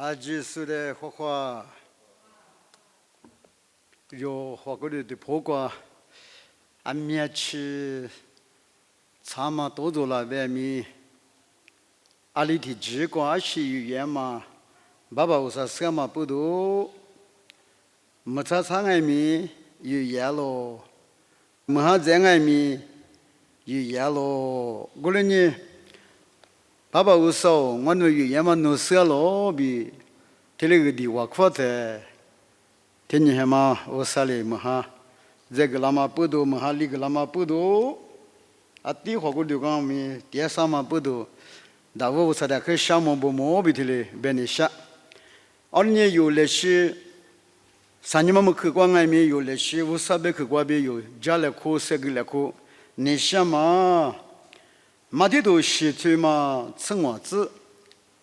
아지 술에 화화 요 화거리도 보고 안미치 참마 도도라 배미 알리티 지고 아시 유예마 바바우사 스가마 뿌도 마차상아이미 유예로 마하쟁아이미 유예로 고르니 바바우사 원노 유예마 노스로 비 텔레그디 와쿼테 테니헤마 오살레 마하 제글라마 뿌도 마할리글라마 뿌도 아띠 호고르가미 티야사마 뿌도 다보사다 그 샤모보모 비틀레 베니샤 언니 요레시 산니마무 그광아미 요레시 우사베 그과비 요 잘레코 세글레코 니샤마 마디도 시트마 청와즈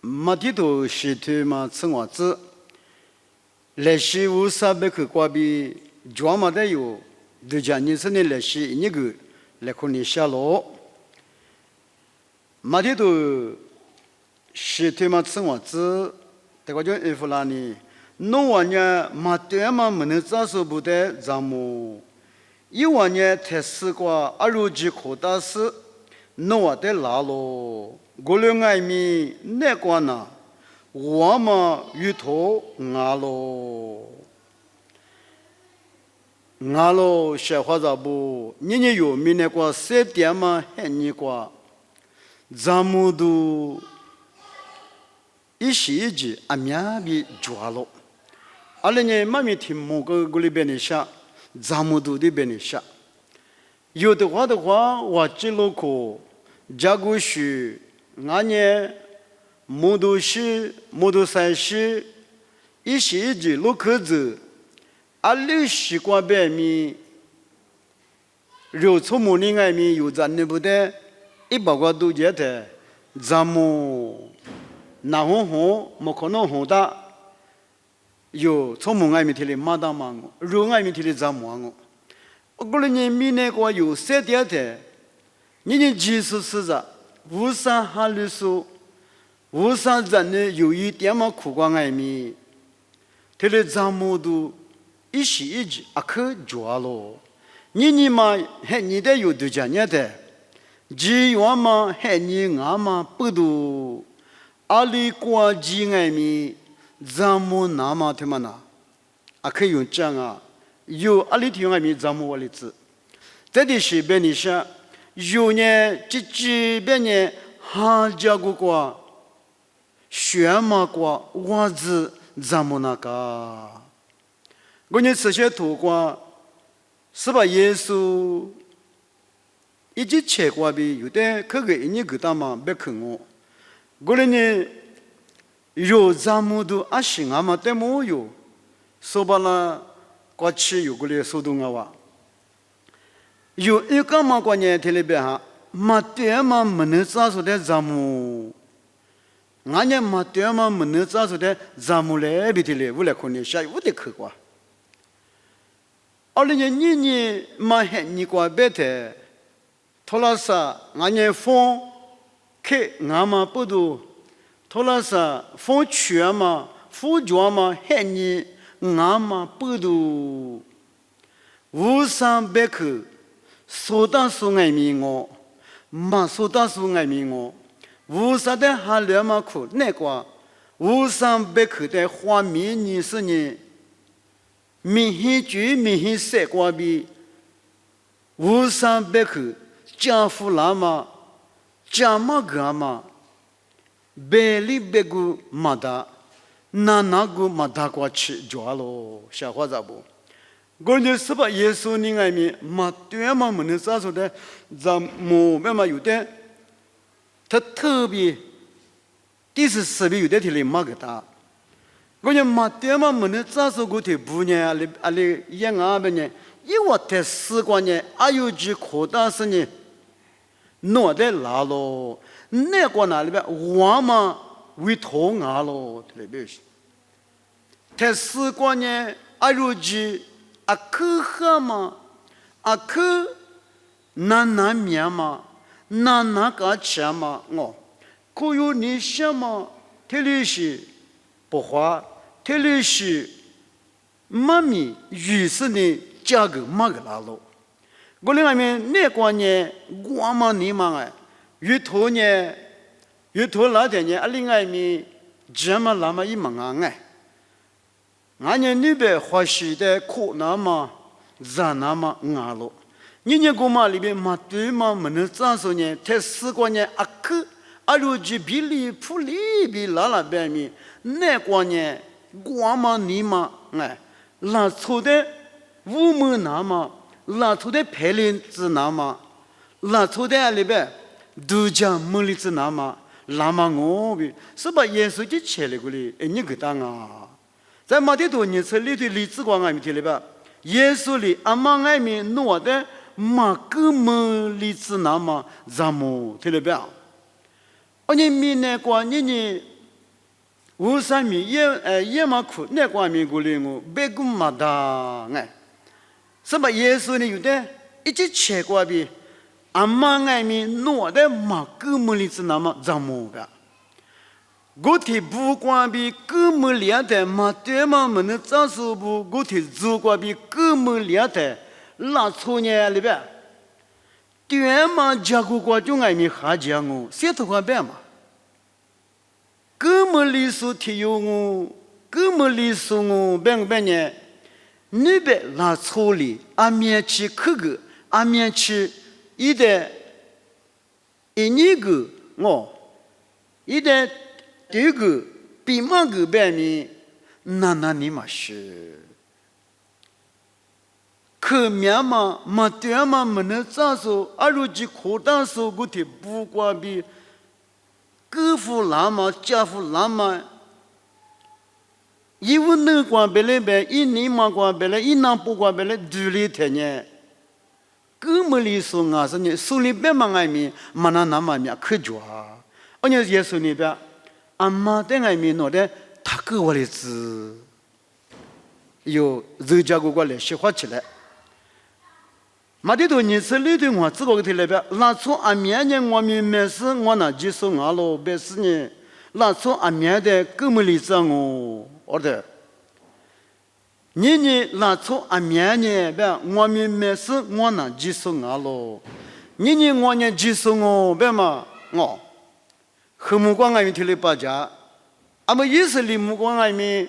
마디도 시트마 청와즈 레시 우사베 그과비 조마데요 드자니스네 레시 이니그 레코니샤로 마디도 시트마 청와즈 대과죠 에플라니 노와냐 마테마 문자서부데 자모 이와냐 테스과 아루지 코다스 노와데 라로 골령아이미 내과나 와마 유토 나로 샤화자부 니니요 미네과 세디아마 헤니과 자무두 이시지 아미아비 주알로 알레니 마미 팀모거 글리베니샤 자무두디 베니샤 요드와드와 와찔로코 자구시 나녜 모두시 모두사시 이시지 로크즈 알리시과베미 료초모닝아미 요잔네부데 이바과도 제테 자모 나호호 모코노호다 요 초몽아미 틸리 마다망고 룡아미 틸리 자모앙고 어글니 미네과 요 세디아테 니니 지스스자 우사 할리수 우사 잔네 요이 띠아마 쿠광아미 틸리 자모도 이시이지 아크 조알로 니니마 헤니데 요 두자냐데 지와마 헤니가마 뿌두 알리과 지가미 자모 나마테마나 아케윤짱아 요 알리티용아미 자모 월리츠 데디시 베니샤 요네 찌찌베네 하자구과 슈마과 와즈 자모나가 고니 스셰토과 스바 예수 이지 체과비 유대 그게 이니 그다마 베크고 고르니 요 자무도 아싱아마 때모요 소발라 과치 요글레 소둥아와 요 이까마과냐 텔레베하 마테마 머느사소데 자무 나냐 마테마 머느사소데 자무레 비텔레 불레코니 샤이 우데 크과 얼리니 니니 마헤니과 베테 톨라사 나냐 폰 케 나마 뿌두 톨라사 폰 취아마 푸조아마 헤니 나마 뿌두 우산베크 소다송아이밍오 마소다송아이밍오 우사데 할레마쿠 네과 우산베크데 화미니스니 미히쥐 미히세과비 우산베크 자푸라마 자마가마 벨리베구 마다 나나구 마다과치 조알로 샤화자부 고르니 스바 예수님아미 마트야마 문사소데 자모 메마 유데特别 디스스비 유데 틸리 마가다 고르니 마트야마 문사소고테 부냐 알리 양아베네 이와테 스관에 아유지 고다스니 노데 라로 네과나리베 와마 위통아로 텔레비시 테스관에 아유지 아크하마 아크 나나미야마 나나가차마 어 고유니샤마 텔리시 不花，特别是妈咪于是呢价格马个拉喽。我另外面那关呢，我嘛你嘛哎，越头呢，越头那点呢，另外面这么那么一忙啊哎，俺呢那边花时的苦那么，热那么俺喽。你个嘛里边嘛对嘛没能咋说呢？他四个呢啊去，啊如今比里普里比拉边面，那关呢我嘛你嘛哎，拉错的我们那么，拉错的陪练子那么，拉错的里边度假梦里子那么，那么我比是把耶稣就切了过来，哎你个当啊，在马的多年次里头例子光俺们听了吧？耶稣里阿妈俺们弄的。马个么例子那么咱们听了没有？而你明年过年呢，我上面也嘛苦，那过年过来我别个嘛的哎，什么耶稣呢？有的一直切过比阿妈俺们弄的马个么例子那么咱们个，我提不管比个么了的马对嘛么能咋说不？我提做过比个么了的。那错呢里边，对嘛？家国国就爱咪哈讲我，谁头个别嘛？根本历史提有我，根本历史我别个呢？你别那错里，阿面去去个，阿面去一代一年个我，一代第二个比嘛个别咪，那你嘛是。可面嘛，嘛对嘛，没能咋说？而如今扩大说，我的不管比哥夫拉嘛、家夫拉嘛，一无能管别人别，一年嘛管别人，一年不管别人，独立天呢？根本里说啊，是呢，手里别嘛爱面，嘛那嘛面可抓，而且耶稣那边，阿妈在爱面弄的，他给我的字，有人家给我来写画起来。马的多年次里头我自个个听来边，那从阿面呢我们没事我那接受俺喽，别是呢，那从阿面的根本里子我的，你呢那从阿面呢别我们没事我那接受俺喽，你呢我呢接受我别嘛我，和目光俺们听来巴家，阿么意思里目光俺们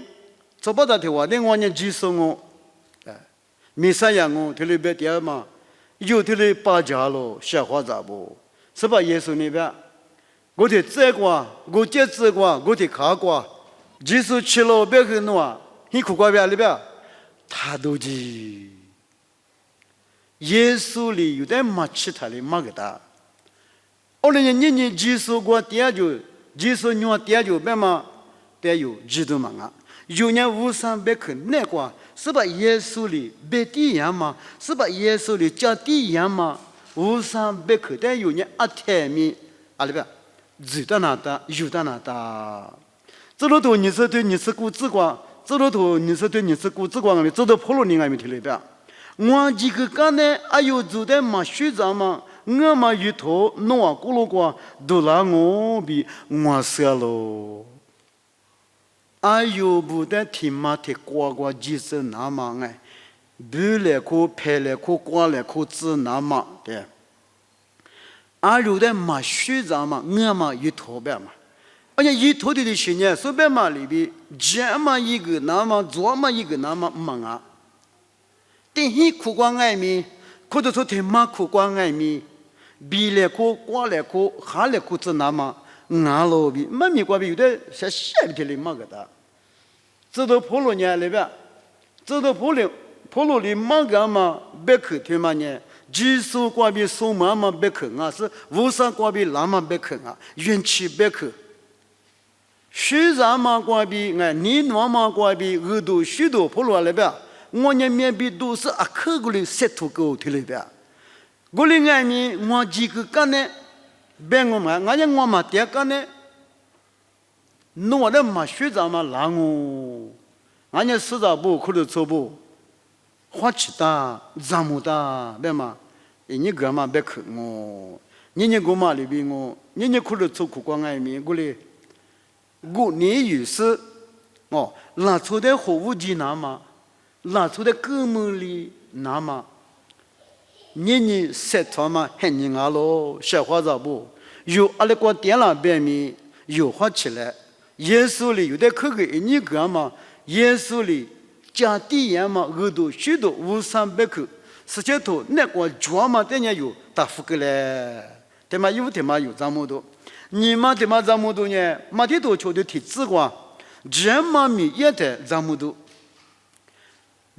做不到的话，那我呢接受我，没啥样我听来别点嘛。有的嘞巴家咯，小伙子不，是吧？耶稣那边，我的这个，我这这个，我的卡个，耶稣吃了别个弄啊，你苦瓜边里边，他都记。耶稣里有点没吃他的没个的，后来人耶稣过点就，耶稣你点就别嘛，点有基督嘛啊，有人无上别去那个。是把耶稣里别地样嘛？是把耶稣里加地样嘛？无上别口袋有人阿台面，阿里边，走到哪的，有到哪的。这路头你是对你是古之光，这路头你是对你是古之光的，走到普罗尼埃面去里边。我几个干呢？哎呦，走的嘛学长嘛，我嘛一头弄啊咕噜瓜，都让我比我死喽。阿有不得听嘛听呱呱几声那么哎，不来可拍来可呱来可字那么对。阿有的嘛学长嘛，我嘛一头白嘛，而且一头的些呢，随便嘛里边，这么一个那么，左么一个那么忙啊。等你苦瓜爱面，或者说听嘛苦瓜爱面，比来可呱来可哈来可字那么。俺老比没米瓜比有的像下边的嘛个的，走到普罗尼那边，走到普罗里嘛个嘛别去听嘛呢，技术瓜比数码嘛别去啊，是无上瓜比拉嘛别去啊，运气别去，学长嘛瓜比俺你诺嘛瓜比耳朵许多普罗那边，我呢面比都是阿克过来塞土狗听那边，过来俺们我几个干呢。别我嘛，俺家我嘛爹干呢，弄的嘛学长嘛让我，俺家实在不可能做不，花钱大，咱们大，别嘛，你干嘛别去我，你干嘛里边我，你可能做苦光爱面过来，我你有时哦，拉出的服务机拿嘛，拉出的哥们里拿嘛，你塞团嘛，很人啊咯，小伙子不，有阿拉个电脑边面有发起来，耶稣里有的可个你个嘛，耶稣里加地眼嘛，额度许多5300克，世界头那个专嘛，等下有大幅个嘞，对嘛有这么多，你嘛对嘛这么多呢？马天多求的体质光。这么米也得这么多，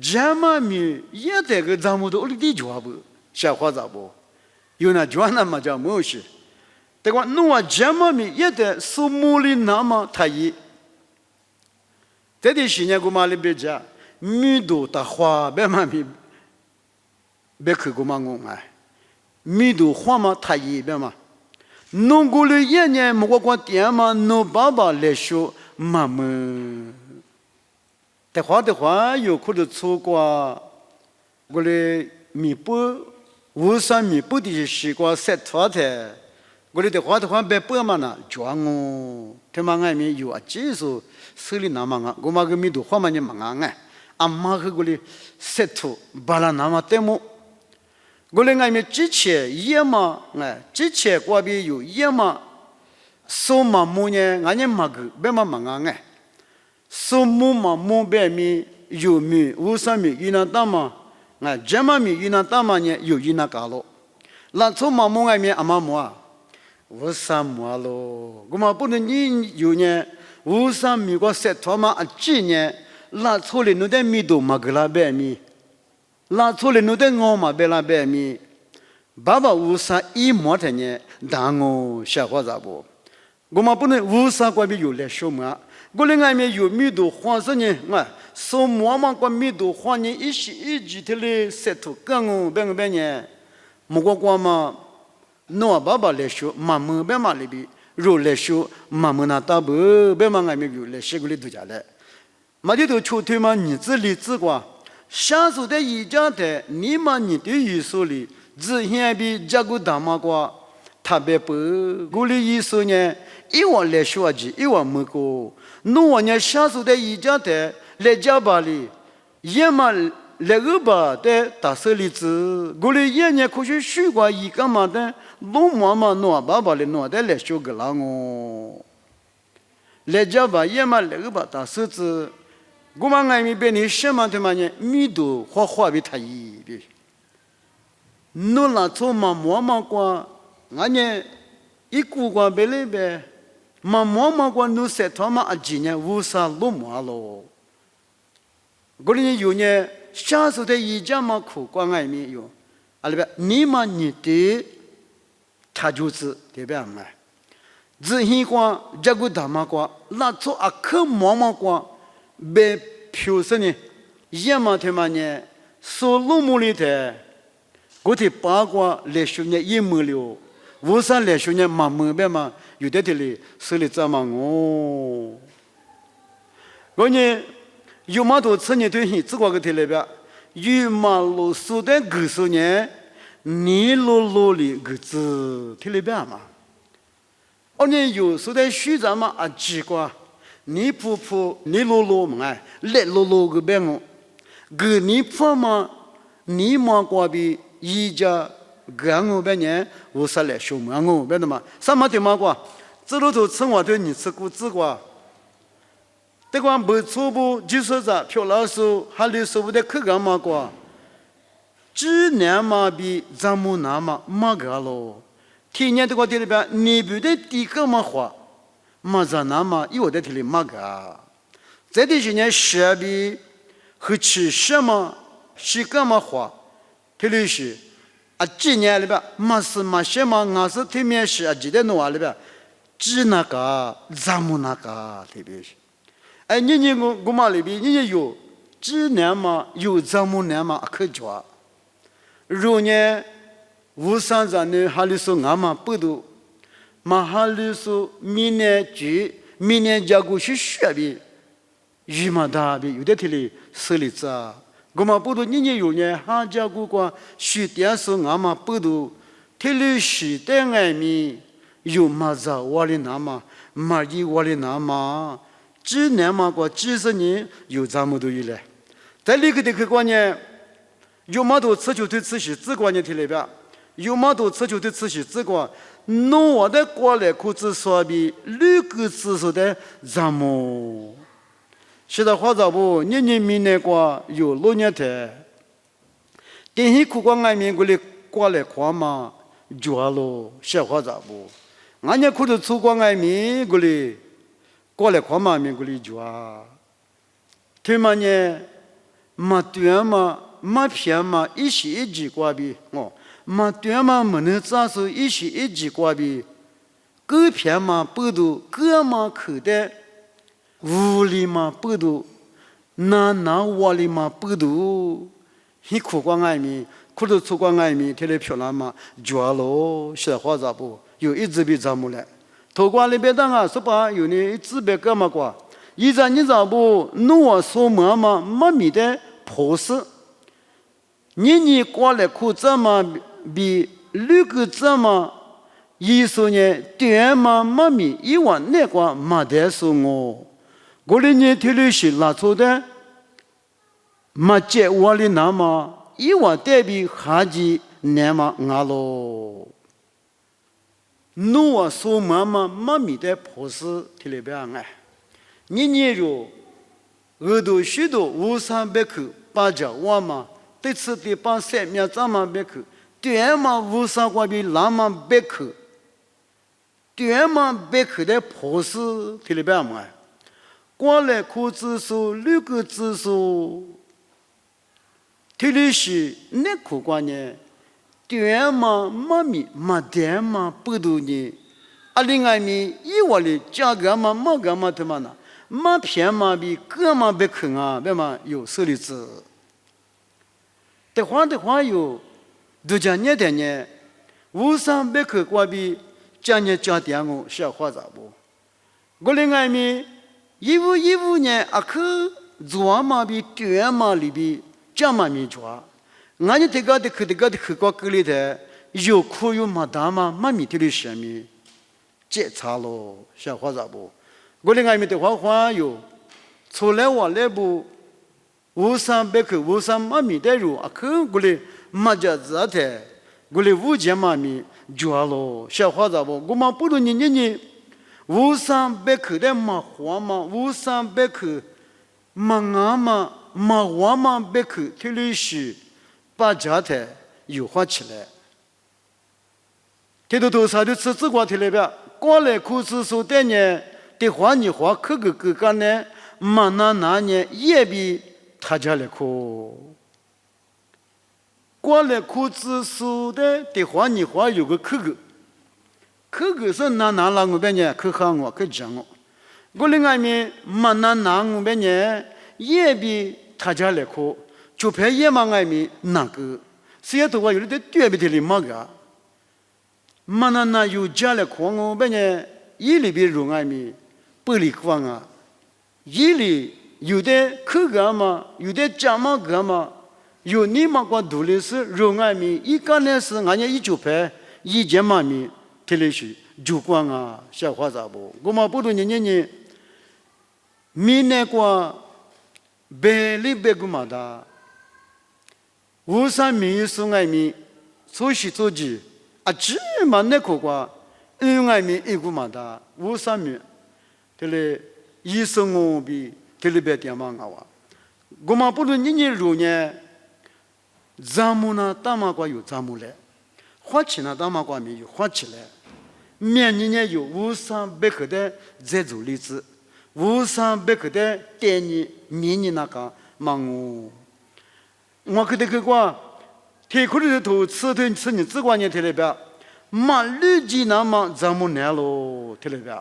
这么米也得个这么多，你得做不？小伙子不？有那做那么叫没事。但我弄啊这么米也得数目里那么太一。这里新年过嘛里边讲，米多大花别嘛米，别去过嘛我哎，米多花嘛太一别嘛。弄过了一年，莫光点嘛，弄爸爸来说。妈妈，的话有可能错过，我的弥补53弥补的西瓜塞脱的，我的话别不嘛呢，装哦，他妈外面有啊，技术手里拿嘛啊，我妈个米都花嘛你嘛啊，阿妈个我的塞脱巴拉拿嘛得么，我的外面之前也嘛哎，之前过边有也嘛。số mà mua nhé, anh em mặc bên mà mang nghe, số mua mà mua bên mi, yêu mi, vô sản mi, ina tama, nghe, jama mi, ina tama nhé, yêu ina calo, là số mà mua ngay mi, ama mua, vô sản mua lo, cũng mà bữa nay yêu nhé, vô sản mi có set thoa mà chỉ nhé, là số lên nó đem mi đồ mặc la bên mi, là số lên nó đem ngô mà bên la bên mi, baba vô sản ý mua thế nhé, đang ngô, sao có gì bộ我们不能无啥关系有来说嘛，我们外面有米多黄色呢，啊，说么嘛关米多黄呢，一时一句的嘞，舌头干哦，别呢，莫个光嘛，侬爸爸来说，妈妈别嘛里边，肉来说，妈妈那大不，别嘛外面有来些个里度假来，嘛里头出推嘛，你子里子瓜，下手的一家的，你嘛你的意思里，只先比加个大嘛瓜，特别不，我的意思呢。一万来说句，一万没过。侬往年下手的一家的来家巴里，也嘛来个吧的大手里子，我哩一年可是水果一干嘛的，弄妈妈弄爸爸哩弄的来说个啦哦。来家吧也嘛来个吧大手子，我们外面边你什么他妈呢？米都花比他一比，侬那做嘛妈妈光，俺呢一股光别来呗。妈妈关努塞他妈今年无啥路马咯，过年有呢，下手的一家嘛苦关外面有，阿里边你嘛你的，他就是对不对嘛？只希光这个大妈光，那做阿克妈妈光，被表示呢，也嘛他妈呢，说路木里的，我的八卦来说呢也没了。无啥来说呢，妈妈别嘛，有的里手里怎么哦？我呢有嘛多次呢，对你这个个里边，有嘛路数的个数呢，你路里个字里边嘛，我呢有数的虚咱嘛啊奇怪，你婆你路嘛哎，来路个边哦，个你婆嘛，你妈过比一家。干我半年，我啥来说嘛？我别的嘛，什么的嘛过，这路头吃我对你吃过吃过，这个没错不？就是啥漂老师还里师傅的口感嘛过，只年嘛比咱们那嘛个咯。天年这个地里边，你不得第个嘛花，嘛咱那嘛有的地里嘛个，这里今年设备和吃什么是个嘛花，这里是。啊，今年里边嘛是嘛些嘛，俺是对面是啊，记得弄啊里边，只那个咱们那个特别是，哎，你我嘛里边，你有只年嘛有咱们年嘛可抓，如年无三咱呢，哈里说俺嘛不多，嘛哈里说明年举，明年加过去学的，鱼嘛大的有的地里手里扎。我们不都年有呢，哈家古光许电视俺们不都，铁路时代外面有嘛子我的那么，马伊我的那么，只年嘛过几十年有这么多以来，在那个的去观念，有么多持久对此事只观念提来边，有么多持久对此事只观，弄我的过来可知说比六个知识的这么，现在话咋不？年年明年过有6年的，电视苦光外面过来看嘛，绝了，现话咋不？俺家苦的出光外面过来看嘛面绝，听嘛呢？嘛对嘛？嘛偏嘛，一时一句过比哦，嘛对嘛，没能咋说一时一句过比，各偏嘛不多，各嘛口袋，屋里嘛不多，那窝里嘛不多，你苦光外面，苦的出光外面，天天漂亮嘛，绝了，现在话咋不？有一直比咱们来，头瓜里边当啊，说吧，有你一直别干嘛瓜，一咱你咋不弄我说嘛嘛，没米的破事。你过来可怎么比六个怎么？一说呢，对嘛没米，一万那个没得说我，我的呢听的是拉错的，没接我的那么一万代表下级那么俺喽，弄我说嘛嘛没米的破事听了别哎，你就耳朵许多500-300口把着我嘛。对此地把3秒怎么别去？对嘛500块比那么别去？对嘛别去的破事听了别嘛？过来可指数6个指数，听的是那可关呢？对嘛没米没点嘛不多呢？另外米一窝里价格嘛没个嘛他妈呢？没偏嘛比个嘛别去啊？别嘛有手里子。的话有，都讲你的呢，500口过比讲你讲点我小话咋不？我另外面15年去做嘛比对嘛里比讲嘛没做，俺家这个的去过沟里头有苦有嘛大嘛没米的上面检查咯，小话咋不？我另外面的话有，出来我来不。500口500米的肉啊，可过来没家子的，过来5件嘛米绝了，小伙子不，我们不如你500口的嘛花嘛，500口嘛俺嘛嘛花嘛别口，特别是把家的优化起来。这多少的吃这个特别别，过来可是说的呢，的话你话可个呢，嘛那呢也比。他家来可，过来可指数的话，你话有个客个是那了我边呢，可喊我可讲我，我另外面没那我边呢，也比他家来可，就怕也嘛外面那个，谁也都话有的对比的里嘛个，没那有家来可我边呢，一里边容外面不里光啊，一里。有的口干嘛，有的讲嘛干嘛，有你嘛光独立是肉外面，一个呢是俺家一九拍，一件嘛面，特别是就光啊，小伙子不，我们不如年，明年光100个嘛的，500米是外面，做事做事，只嘛那个光，外面一个嘛的500米，这里1生比。特别点嘛我，我们不论你肉呢，咱们呢大马瓜有咱们来，花钱呢大马瓜没有花起来，面呢有500克的这种例子，500克的电你面你那个忙我给他个瓜，提苦的头吃你只管你特别，马绿鸡那么咱们来咯特别。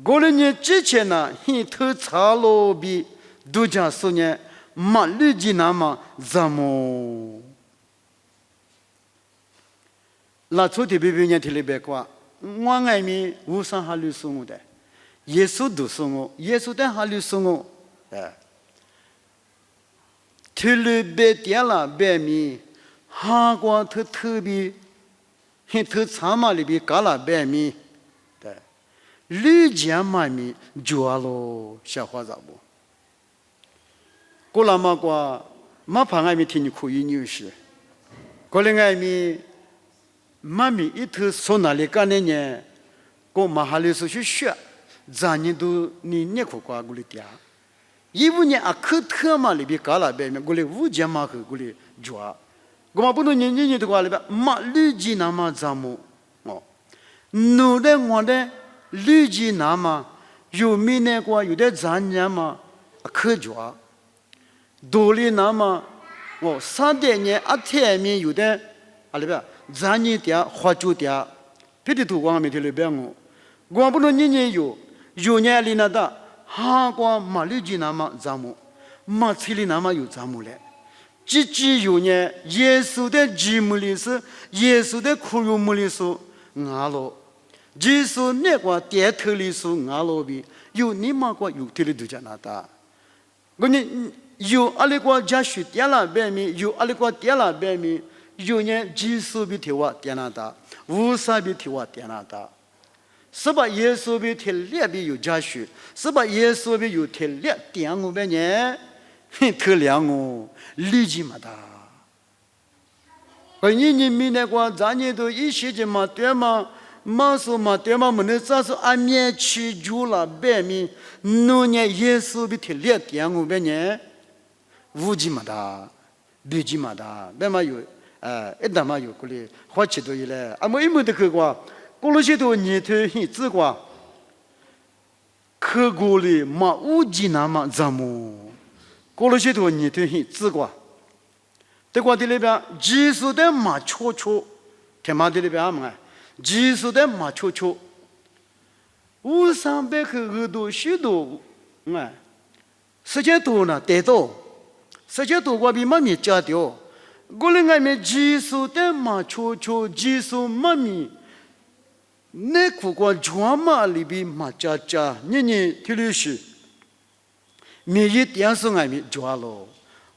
过了年之前呢，你偷茶罗比度假说呢，马绿鸡那么怎么？那昨天别人提了别个，我爱面500哈绿送我的，耶稣都送我，耶稣的哈绿送我，提了别点了别面，哈光特别，你偷茶嘛里边搞了别面。绿江嘛咪抓咯，小伙子不？过了嘛过，嘛怕俺们听你可以牛些，过了俺们妈咪一头从哪里干的呢？过马哈里是去学，咱年都你捏苦瓜过来点，一五年啊可特嘛里边搞了边面过来五江嘛去过来抓，我嘛不能年的话里边马绿鸡那么咱们哦，奴的我的绿鸡那么有米那个有的咱年嘛可抓。多里那么，我3年啊天面有的，啊里边咱年点花酒点，别的土光没得里边我不能年有年里那的，哈光马绿鸡那么咱们，马菜里那么有咱们嘞，只有年耶稣的吉姆里是耶稣的苦肉姆里是俺咯，耶稣那个点头里是俺咯比，有你妈个有的里都讲那的，我呢。有阿里个家属点了边面，有阿里个点了边面，有人技术比提我点了大，无啥比提我点了大，是把耶稣比提列比有家属，是把耶稣比有提列点我边呢，特亮我立即嘛的。而你们那个咱年都一些的嘛对嘛。马说嘛，对嘛，我们这是安面吃住了边面，农业耶稣比提列点我边呢。无极嘛的，绿极嘛的，那么有，一旦嘛有过来，花起多一来，啊，没的去过，过了些多年头很自过，去过了嘛无极那么怎么，过了些多年头很自过，这个的里边，技术的嘛悄悄，天马的里边嘛，技术的嘛悄悄，500-300去耳朵许多，时间多呢，得到。实际多过比妈咪家掉，过来俺们技术的嘛悄悄，技术妈咪，那苦过专嘛里边嘛家家，你听的是，每一点是俺们抓了，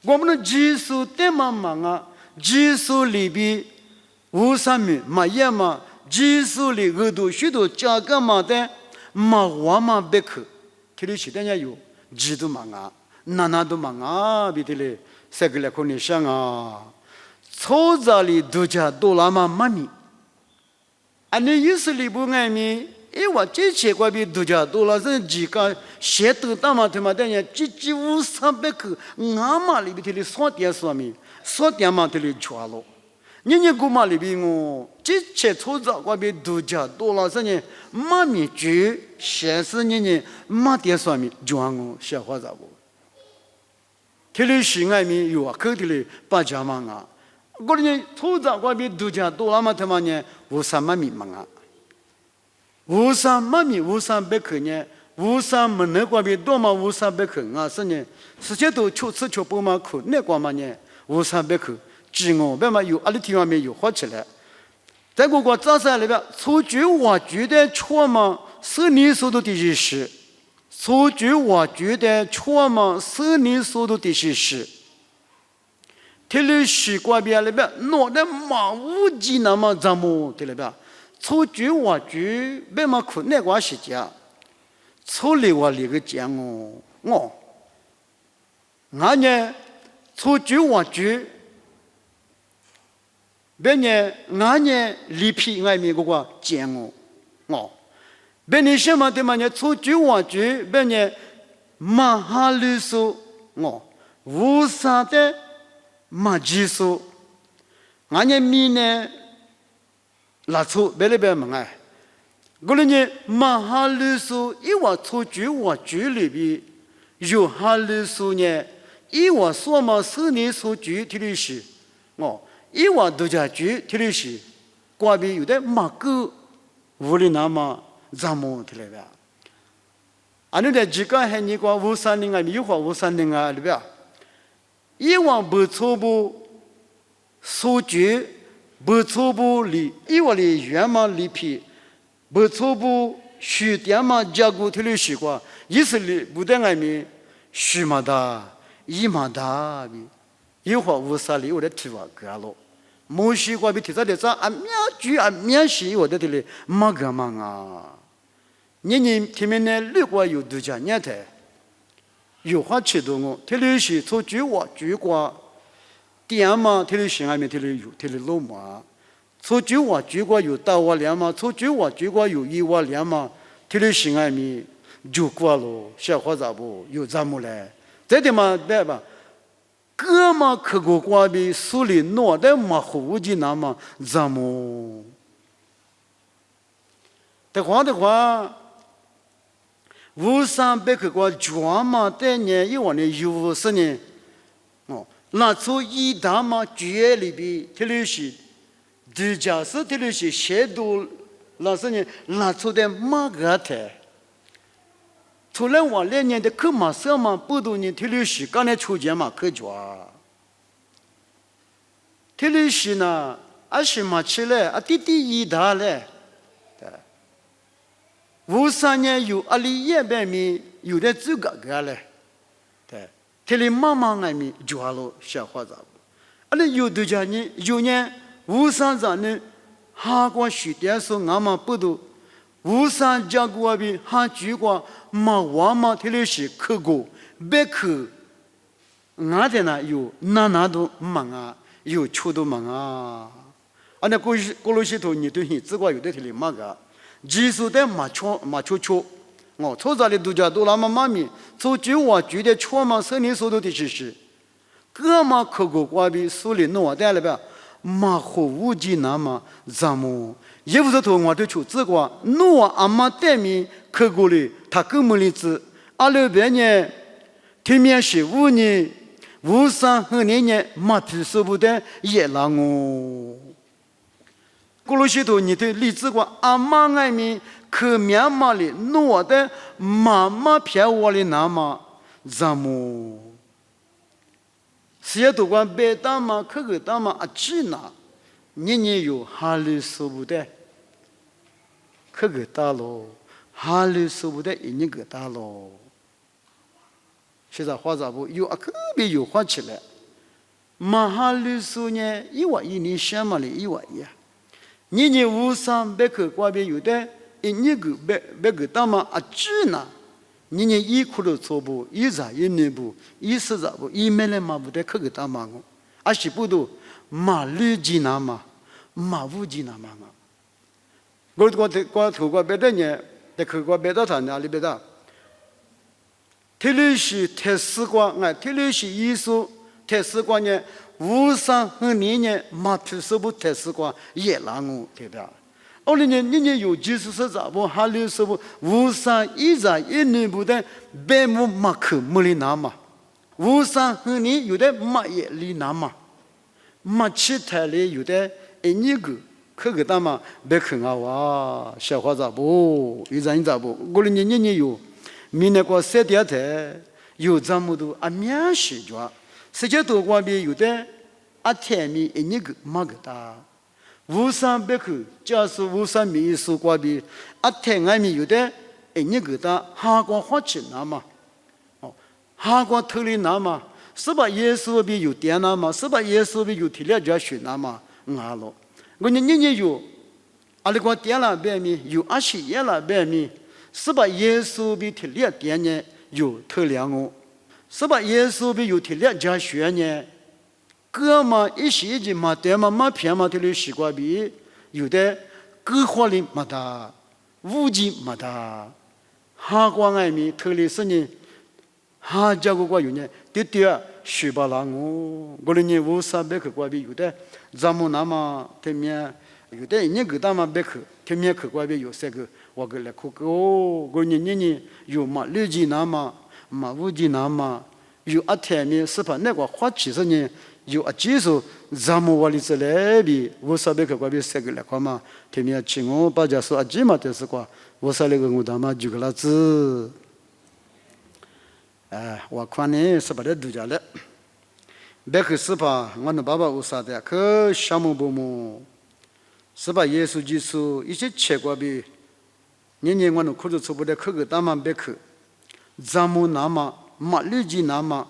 我们的技术的嘛忙啊，技术里边无啥米嘛也嘛，技术里耳朵许多价格嘛的嘛我嘛别去，听的是人家有技术忙啊。哪都忙啊，比得嘞，这个来可能想啊，草杂里度假多拉嘛妈咪，啊你意思里不爱咪，我这些个比度假多了是几个写都大嘛他妈的呀，几500-300去，俺嘛里边的少点说明，少点嘛的里抓了，你姑妈里边我这些草杂个比度假多了是呢，妈咪就显示你妈点说明抓我小伙子不。天里是爱咪有啊，口里嘞把家忙啊，我呢土杂瓜比度假多了嘛，他妈呢500米忙啊，500米500克呢，500那瓜比多嘛500克啊，是呢，世界都吃不嘛克，那瓜嘛呢500克，只我别嘛有阿里地方面有好起来，在我国早上里边，出去我觉得错嘛，是你说的第一是。出去我觉得错嘛，是你说的是，天里西瓜边里边，弄得马无极那么怎么的里边，出去我觉别嘛苦那个时间，出来我那个讲俺呢，出去我觉，别呢俺呢里皮俺们个讲我。别你什么的嘛呢？出去玩去，别呢马哈里苏无啥的马技术，俺呢米呢拉出别里边嘛哎，过来呢马哈里苏一话出去玩去里边有哈里苏呢，一话说嘛是你出去提的是一话度假去提的是，瓜边有的马哥屋里那么。怎么的了呀？俺那的几个还你个500年啊，有话500年啊，对吧？以往不错不数据，不错不里，以往的原嘛里皮，不错不虚点嘛加固的了习惯，意思里不但俺们虚嘛的，一嘛的，有话500里我的提话个了。莫西瓜比提早的早，面具面西我的这里没个嘛啊！你前面呢六个有度假年台，有话启动我，这里是从菊花菊花，点嘛这里是外面这里有这里路嘛，从菊花菊花有大瓦两嘛，从菊花菊花有一瓦两嘛，这里是外面就过了，小伙子不有咱们来，这点嘛对吧？哥嘛可过瓜比苏里诺的嘛胡子那么咱们。的话，无上别个个专嘛的呢，有呢有是呢，哦，那从一大嘛绝里边，这里是，这家是这里是写读，那是呢，那从的马个的，出来我2年的课嘛什么不多呢？这里是刚才出现嘛课抓，这里是呢，什么起来弟一大嘞。无三年有里100米，有的这个嘞，对，这里慢慢挨米抓了小伙子，里有的家呢，有呢无三家呢，哈过许点说俺们不都，无三家过比哈举过嘛我嘛这里是去过，别去，俺的呢有哪都忙啊，有处都忙啊，那过了些头你对你自个有的这里嘛个。技术的马超，我从这里度假都那么妈咪，从就我觉得超嘛生理速度的知识，各嘛可过瓜比苏里诺带了吧，马虎无忌那么咱们也不是头我的出自过，诺阿妈带米可过的，他根本的子，阿拉边呢，对面是5年，53和年马皮说不得也让我。过了些头，你对例子过阿妈爱米可面嘛里诺的妈妈骗我的那么咱们，写读过白大嘛可个大嘛阿吉那，年有哈里说不得，可个大喽，哈里说不得一个大喽。现在话咋不有个别有话起来，嘛哈里说呢，一万一年什么里一万一。你无上别个瓜边有的，你个别个大嘛啊智呢？你一苦的错不，一咋一年不，一时咋不，一没来嘛不得可个大嘛个，啊是不都马绿吉那嘛，马乌吉那嘛个。我头瓜别的呢，得可瓜别的他哪里别的？特里是特斯瓜，特里是艺术特斯瓜呢。无上和年年马皮是不特斯瓜也让我对吧？后来呢，年有技术是咋不？还有是不无上一在一年不的白木马克木里拿嘛？无上和年有的马也里拿嘛？马其他的有的一个可个大嘛别看啊哇，小伙咋不？一咱咋不？我的年有，明年过3点台有这么多啊面试着。世界多光边有的阿天米一个马个大，无上别去，假使无上米数光边阿天外面有的一个大，哈光花钱那嘛，哦，哈光头里那嘛，是把耶稣边有点那嘛，是把耶稣边有体力就要选那嘛，俺了，我年有，阿里光点了边米有阿些也了边米，是把耶稣边体力点呢有头两哦。是把耶稣比有体力加学呢，各嘛一些一嘛对嘛嘛偏嘛的的习惯比有的各花里嘛大，无极嘛大，哈光爱米特里是呢，哈家个个有呢，对啊，学巴拉我的呢无三百个个比有的，咱们那么对面有的一个大嘛百个，对面个个比有3个，我个来哭个哦，我呢有嘛六级那么。嘛，无忌那嘛有阿天面是把那个花其实呢有阿技术，咱们我里子来比无啥别个关比3个来块嘛，天面请我把家说阿几嘛就是quoi，无啥那个我他妈就个老子，哎，我看呢是把这度假了，别个是把我那爸爸无啥的，可项目部门是把耶稣基督一些切过比，年我那苦着出不得，可个大嘛别去。咱们那么马绿吉那么，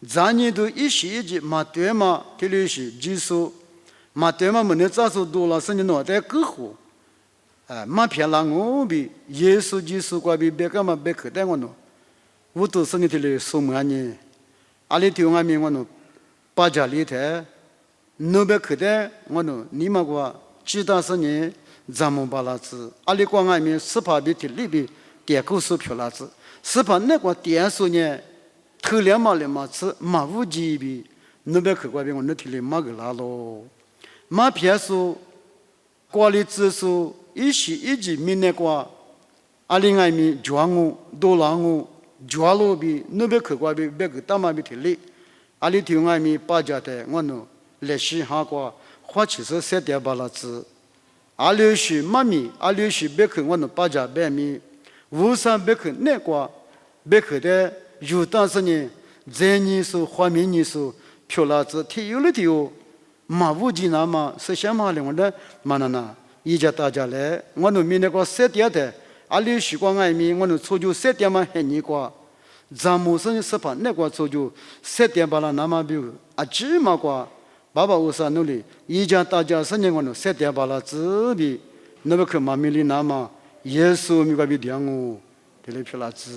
咱年都一些一马对嘛，这里是技术，马对嘛没能咋说多了，甚至脑袋更好，马偏拉我比耶稣基督过比别个嘛别可带我喏，我都是你的嘞送么呢？阿里丢俺面我喏，巴家里头，那别可带我喏，你嘛过知道是你咱们巴拉子，阿里过俺面十八比的里比点够数票拉子，十八那个点数呢，头两毛两毛子马五几比，那别可过比我那提里马个拉咯，马偏数。过里指数一时一直明年过，阿里爱米转我多让我转路比那边去过比别个大马比提里，阿里听爱米八家的我喏历史哈过花起是3.8拉子，阿里是妈咪阿里是别个我喏八家百米，无上别个那过别个的有当时呢，人人数画面人数票拉子提有了提有。马五级那嘛是什么嘞？我的嘛那，一家大家来，我农民那个7点的，阿里时光爱民，我农出就7点嘛很尼个，咱们是18那个出就7点把那那么比啊，只嘛个，爸爸我说努力，一家大家是呢我农7点把那自比，那么去马米里那嘛，耶稣米个比点我，这里票拉子。